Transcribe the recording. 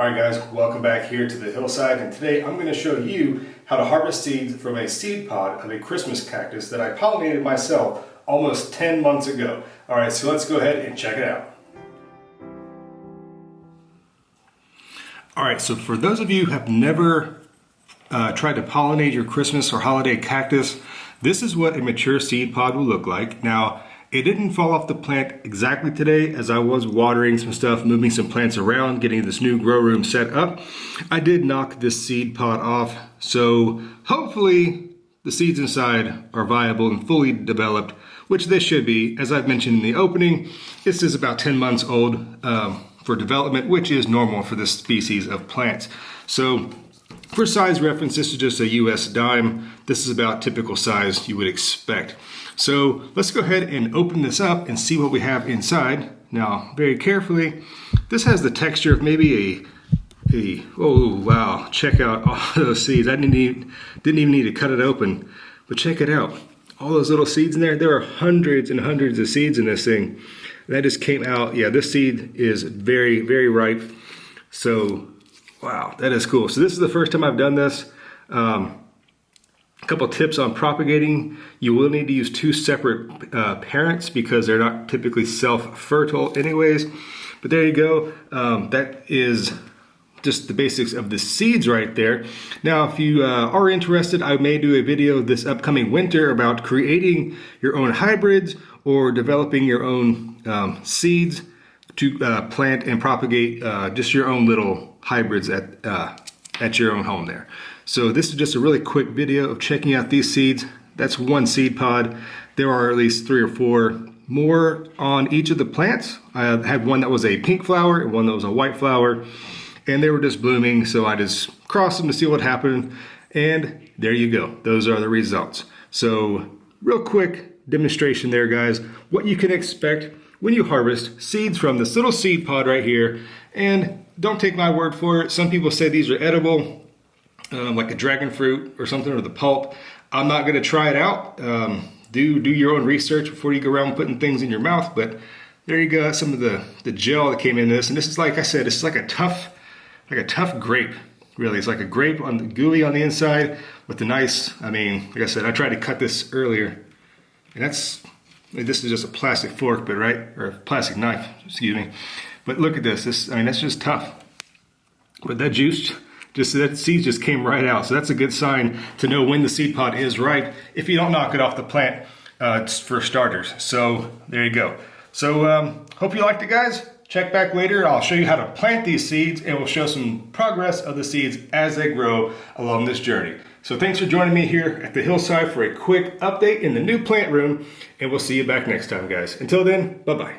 Alright guys, welcome back here to the hillside, and today I'm going to show you how to harvest seeds from a seed pod of a Christmas cactus that I pollinated myself almost 10 months ago. Alright, so let's go ahead and check it out. Alright, so for those of you who have never tried to pollinate your Christmas or holiday cactus, this is what a mature seed pod will look like. Now, it didn't fall off the plant exactly today as I was watering some stuff, moving some plants around, getting this new grow room set up. I did knock this seed pod off, so hopefully the seeds inside are viable and fully developed, which they should be. As I've mentioned in the opening, this is about 10 months old for development, which is normal for this species of plants. So for size reference, this is just a US dime. This is about typical size you would expect. So let's go ahead and open this up and see what we have inside. Now, very carefully, this has the texture of maybe oh wow, check out all those seeds. I didn't even need to cut it open, but check it out. All those little seeds in there. There are hundreds and hundreds of seeds in this thing. That just came out. Yeah, this seed is very, very ripe. So, wow, that is cool. So this is the first time I've done this. A couple tips on propagating. You will need to use two separate parents because they're not typically self-fertile anyways. But there you go. That is just the basics of the seeds right there. Now, if you are interested, I may do a video this upcoming winter about creating your own hybrids or developing your own seeds to plant and propagate just your own little hybrids at your own home there. So this is just a really quick video of checking out these seeds. That's one seed pod. There are at least 3 or 4 more on each of the plants. I had one that was a pink flower and one that was a white flower, and they were just blooming, so I just crossed them to see what happened, and there you go. Those are the results. So real quick demonstration there, guys, what you can expect when you harvest seeds from this little seed pod right here. And don't take my word for it. Some people say these are edible, like a dragon fruit or something, or the pulp. I'm not going to try it out. Do your own research before you go around putting things in your mouth. But there you go. That's some of the gel that came in this, and this is, like I said, it's like a tough grape. Really, it's like a grape on the gooey on the inside with the nice. I mean, like I said, I tried to cut this earlier, and this is just a plastic fork, but right, or a plastic knife. Excuse me. But look at this. I mean, that's just tough. But that juice. That seed just came right out. So that's a good sign to know when the seed pod is ripe if you don't knock it off the plant for starters. So there you go. So hope you liked it, guys. Check back later. I'll show you how to plant these seeds, and we'll show some progress of the seeds as they grow along this journey. So thanks for joining me here at the hillside for a quick update in the new plant room, and we'll see you back next time, guys. Until then, bye-bye.